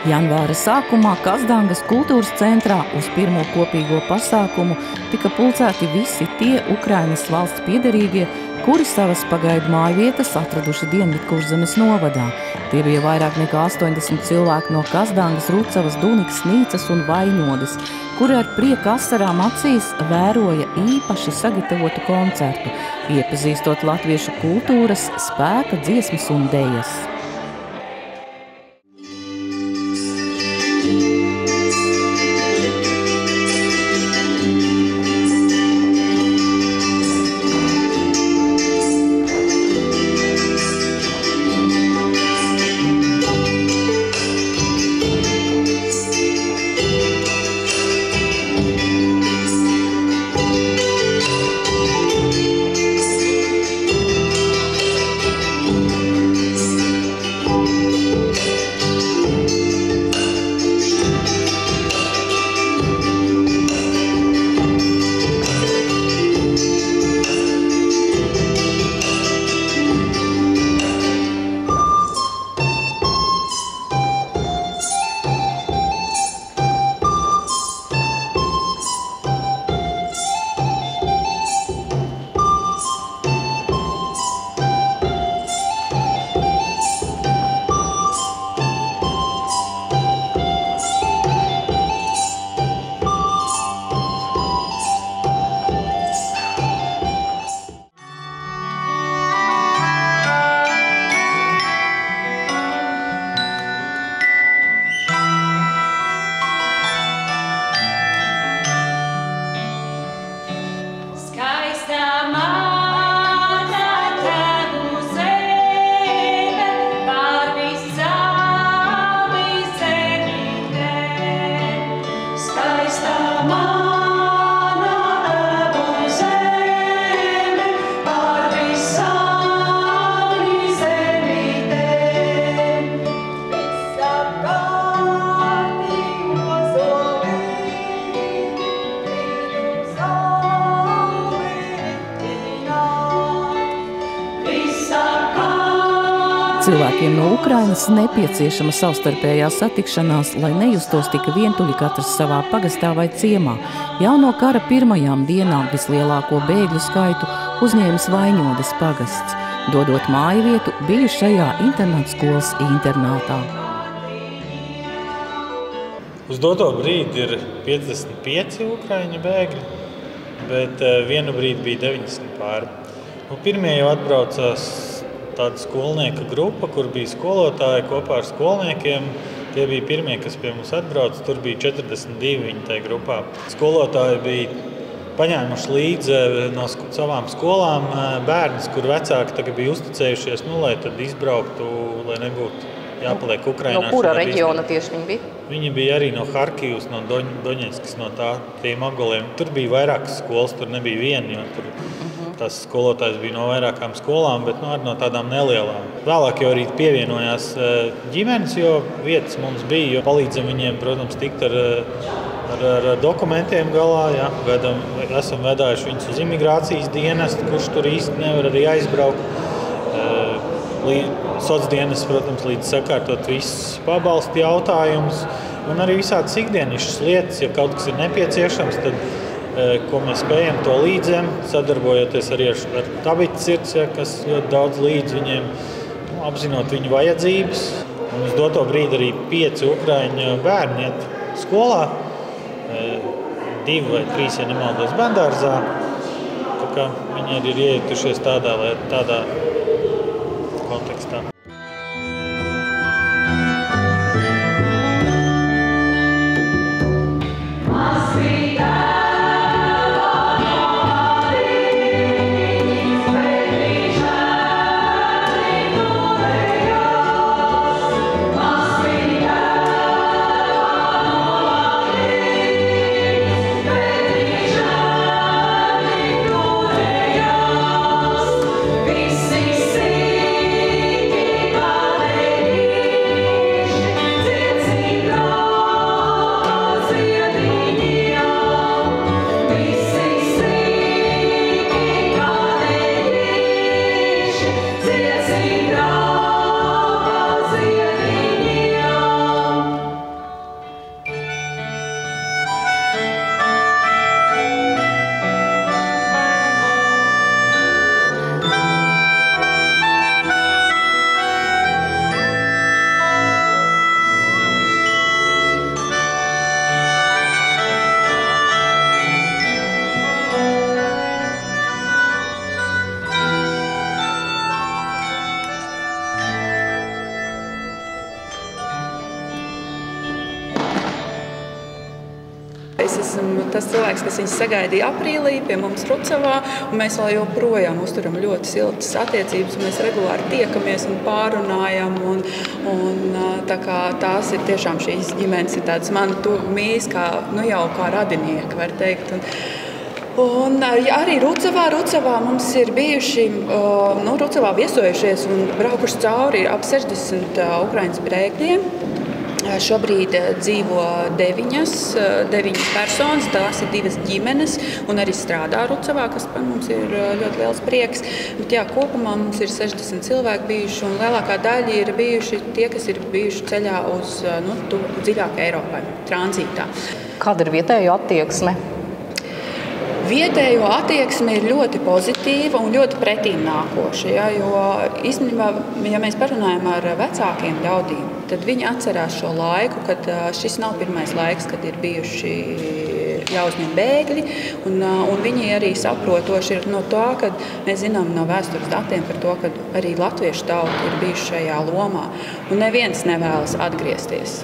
Janvāra sākumā Kazdangas kultūras centrā uz pirmo kopīgo pasākumu tika pulcēti visi tie Ukrainas valsts piederīgie, kuri savas pagaidu mājvietas atraduši Dienvidkurzemes novadā. Tie bija vairāk nekā 80 cilvēki no Kazdangas, Rucavas, Dunikas, Nīcas un Vaņodas, kuri ar prieka asarām acīs vēroja īpaši sagatavotu koncertu, iepazīstot latviešu kultūras, spēka, dziesmas un dejas. Cilvēkiem no Ukrainas nepieciešama savstarpējā satikšanās, lai nejustos tik vientuļi katrs savā pagastā vai ciemā. Jau no kara pirmajām dienām vislielāko bēgļu skaitu uzņēmis Vaņodas pagasts. Dodot mājvietu, biju šajā internātskolas internātā. Uz doto brīdi ir 55 ukraiņu bēgļi, bet vienu brīdi bija 90 pāri. Pirmie jau atbraucās tāda skolnieka grupa, kur bija skolotāji kopā ar skolniekiem. Tie bija pirmie, kas pie mums atbrauca. Tur bija 42 viņi tajā grupā. Skolotāji bija paņēmuši līdzi no savām skolām bērnus, kur vecāki tagad bija uzticējušies, lai tad izbrauktu, lai nebūtu jāpaliek Ukrainā. No kura reģiona tieši viņi bija? Viņi bija arī no Harkivas, no Doņetskas, no tiem apgaliem. Tur bija vairākas skolas, tur nebija viena, jo tur tas skolotājs bija no vairākām skolām, bet arī no tādām nelielām. Vēlāk jau arī pievienojās ģimenes, jo vietas mums bija, jo palīdzam viņiem, protams, tikt ar dokumentiem galā. Jā. Esam vedājuši viņus uz imigrācijas dienestu, kurš tur īsti nevar arī aizbraukt. Socdienas, protams, līdz sakārtot visus pabalstu jautājumus un arī visādas ikdienišķas lietas, ja kaut kas ir nepieciešams, tad ko mēs spējam to līdzem, sadarbojoties arī ar Tabita sirds, kas ļoti daudz līdz viņiem, apzinot viņu vajadzības. Un uz doto brīdi arī 5 ukraiņu bērni iet skolā, 2 vai 3, ja nemaldos, bērndārzā. Tā kā viņi arī ir iejutušies tādā kontekstā. tas cilvēks, kas viņus sagaidīja aprīlī pie mums Rucavā, un mēs vēl joprojām uzturam ļoti siltas attiecības, un mēs regulāri tiekamies un pārunājam, un tā kā tās ir tiešām šīs ģimenes ir tādas mani mīs, kā, jau kā radinieki, var teikt. Un arī Rucavā mums ir bijuši, Rucavā viesojušies un braukuši cauri ap 60 Ukraiņas bēgļiem. Šobrīd dzīvo 9 personas, tās ir 2 ģimenes un arī strādā Rucavā, kas par mums ir ļoti liels prieks. Bet kopumā mums ir 60 cilvēki bijuši un lielākā daļa ir bijuši tie, kas ir bijuši ceļā uz dziļāk Eiropai, tranzītā. Kāda ir vietējo attieksme? Vietējo attieksme ir ļoti pozitīva un ļoti pretīmnākoša, jo īstenībā, ja mēs parunājam ar vecākiem ļaudīm, tad viņi atcerās šo laiku, kad šis nav pirmais laiks, kad ir bijuši jāuzņem bēgļi, un viņi arī saprotoši ir no tā, ka mēs zinām no vēstures datiem par to, ka arī latviešu tauta ir bijuši šajā lomā, un neviens nevēlas atgriezties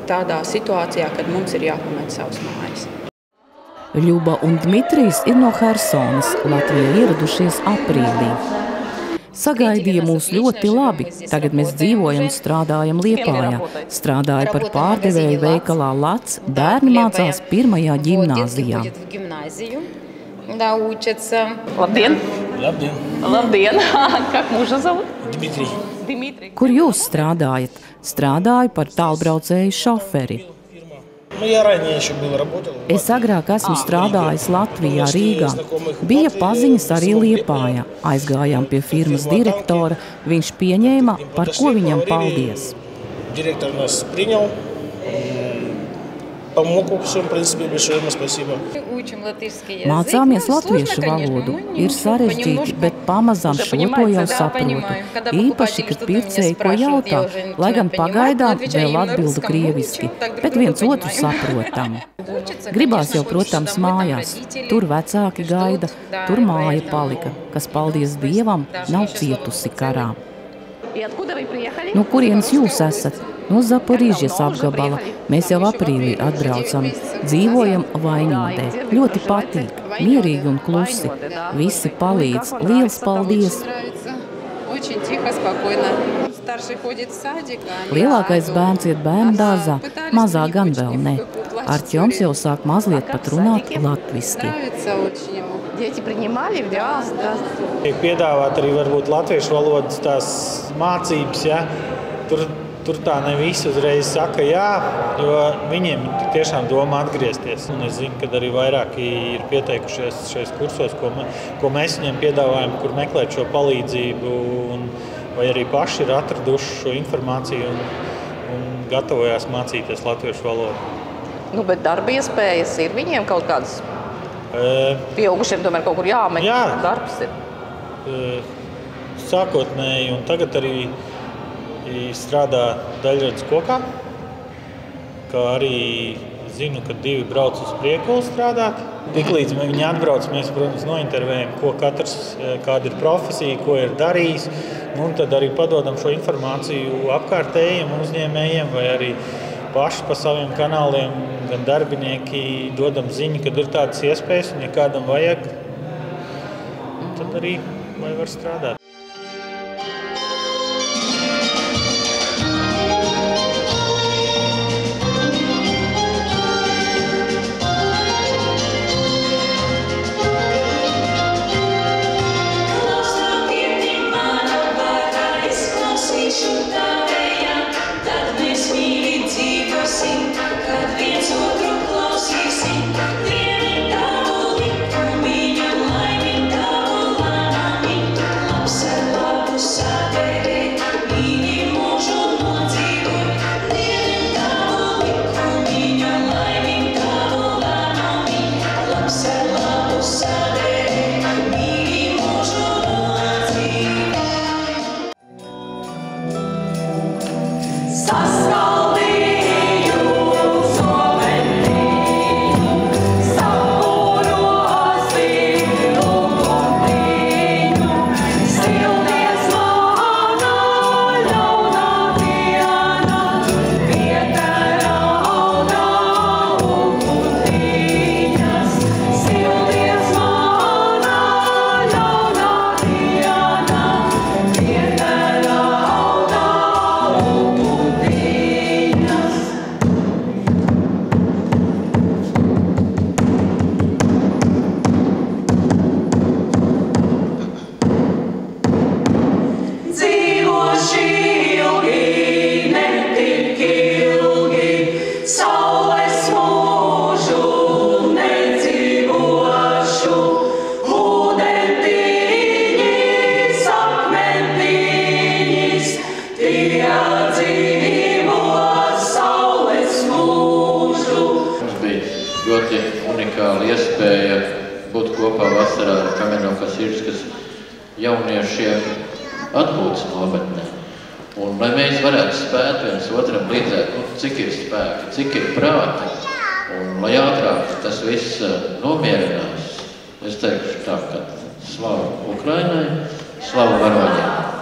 tādā situācijā, kad mums ir jāpamet savas mājas. Ļuba un Dmitrijs ir no Hersonas, Latvijā ieradušies aprīlī. Sagaidīja mūs ļoti labi. Tagad mēs dzīvojam un strādājam Liepājā. Strādāja par pārdevēju veikalā Lats, bērni mācās 1. ģimnāzijā. Labdien! Labdien! Labdien! Как мужа зовут? Дмитрий. Kur jūs strādājat? Strādāju par tālbraucēju šoferi. Es agrāk esmu strādājis Latvijā, Rīgā. Bija paziņas arī Liepājā. Aizgājām pie firmas direktora, viņš pieņēma, par ko viņam paldies. Direktor нас принял, помог во всем, в принципе, большое ему спасибо. Mācāmies latviešu valodu. Ir sarežģīti, bet pamazām šo to jau saprotu. Īpaši, kad pircēji ko jautā, lai gan pagaidām vēl atbildu krieviski, bet viens otru saprotam. Gribās jau, protams, mājās. Tur vecāki gaida, tur māja palika, kas, paldies Dievam, nav cietusi karā. No kurienes jūs esat? No Zaporižas apgabala. Mēs jau aprīlī atbraucam. Dzīvojam Vaņodē. Ļoti patīk, mierīgi un klusi. Visi palīdz. Liels paldies! Lielākais bērns iet bērnu dārzā, mazā gan vēl ne. Artjoms jau sāk mazliet pat runāt latviski. Tiek piedāvāt arī varbūt latviešu valodas tās mācības, ja? Tur tā ne visi uzreiz saka jā, jo viņiem tiešām doma atgriezties. Un es zinu, ka arī vairāki ir pieteikušies šajos kursos, ko mēs viņiem piedāvājam, kur meklēt šo palīdzību, vai arī paši ir atraduši šo informāciju un gatavojās mācīties latviešu valodu. Bet darba iespējas ir viņiem kaut kādas? Pieaugušiem tomēr kaut kur jāmeklē, darbs ir. Sākotnēji un tagad arī strādā daļradas kokā, kā arī zinu, ka 2 brauc uz Priekuli strādāt. Tiklīdz viņi atbrauc, mēs, protams, nointervējam, ko katrs, kāda ir profesija, ko ir darījis, un tad arī padodam šo informāciju apkārtējiem uzņēmējiem vai arī paši pa saviem kanāliem, gan darbinieki dodam ziņu, kad ir tādas iespējas, un ja kādam vajag, tad arī lai var strādāt. Dirskas jauniešiem atpūtas nometnē. Un lai mēs varētu spēt viens otram līdzēt, cik ir spēki, cik ir prāti, un lai ātrāk tas viss nomierinās, es teikšu tā, ka slavu Ukrainai, slavu varoņiem.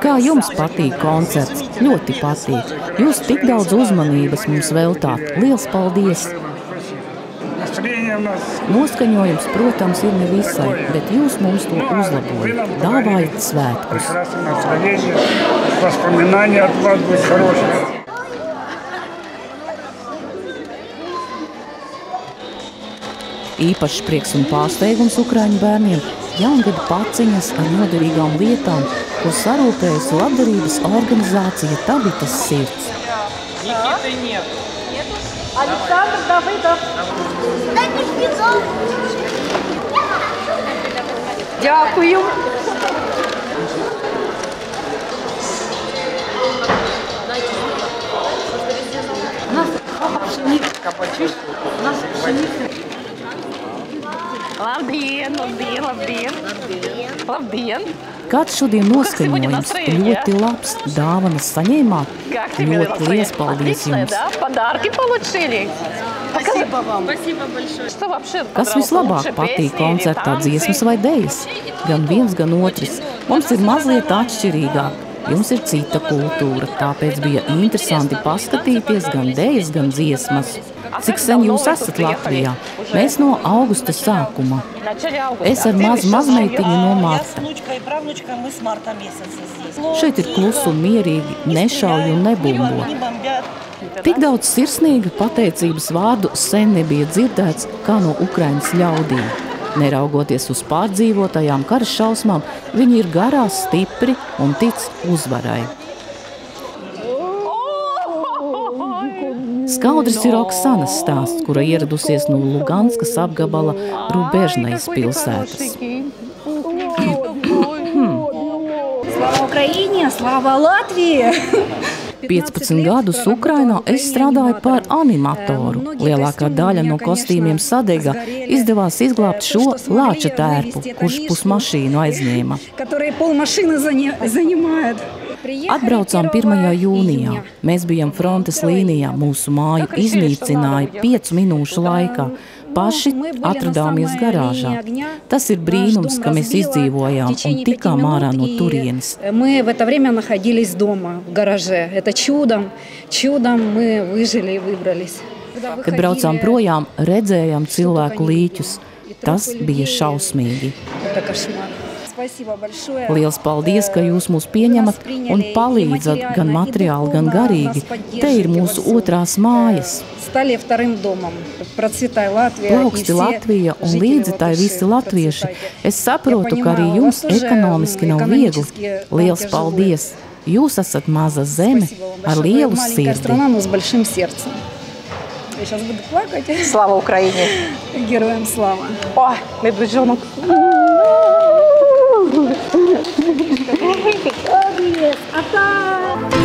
Kā jums patīk koncerts? Ļoti patīk. Jūs tik daudz uzmanības mums veltāt. Liels paldies! Noskaņojums, protams, ir nevisai, bet jūs mums to uzlabojat. Dāvājat svētkus. Īpašs prieks un pārsteigums ukraiņu bērniem jaungada paciņas ar noderīgām lietām, ko sarūpējusi labdarības organizācija Tabitas sirds. Александр Давыдов. Дякую. У нас пшеница. У нас пшеница. Labdien, labdien, labdien. Labdien. Kāds šodien noskaņojums? Ļoti labs. Dāvanas saņēmāt? Ļoti liels paldies jums. Подарки получили. Спасибо вам. Спасибо большое. Что вообще? Kas vislabāk patīk koncertā, dziesmas vai dejas? Gan viens, gan otrs. Mums ir mazliet atšķirīgāk. Jums ir cita kultūra, tāpēc bija interesanti paskatīties gan dejas, gan dziesmas. Cik sen jūs esat Latvijā? Mēs no augusta sākuma. Es ar mazmeitiņu no marta. Šeit ir klusu un mierīgi, nešauj un nebumbo. Tik daudz sirsnīga pateicības vārdu sen nebija dzirdēts kā no Ukrainas ļaudīm. Neraugoties uz pārdzīvotajām kara šausmām, viņi ir garās, stipri un tic uzvarai. Skaudrs ir Oksanas stāsts, kura ieradusies no Luganskas apgabala Rubežnajas pilsētas. Slava Ukraiņai, slava Latvijai! 15 gadus Ukrainā es strādāju par animatoru. Lielākā daļa no kostīmiem sadega. Izdevās izglābt šo lāča tērpu, kurš pusmašīnu aizņēma. Atbraucām 1. jūnijā. Mēs bijām frontes līnijā. Mūsu māju iznīcināja 5 minūšu laikā. Paši atradāmies garāžā. Tas ir brīnums, ka mēs izdzīvojām un tikām ārā no turienes. Kad braucām projām, redzējām cilvēku līķus. Tas bija šausmīgi. Liels paldies, ka jūs mūs pieņemat un palīdzat gan materiāli, gan garīgi. Te ir mūsu otrās mājas. Plauksti Latvija un līdzi tai visi latvieši. Es saprotu, ka arī jums ekonomiski nav viegli. Liels paldies! Jūs esat maza zeme ar lielu sirdi. Слава Украине! Героям слава! Ой, медвежонок! Paldies! Atā!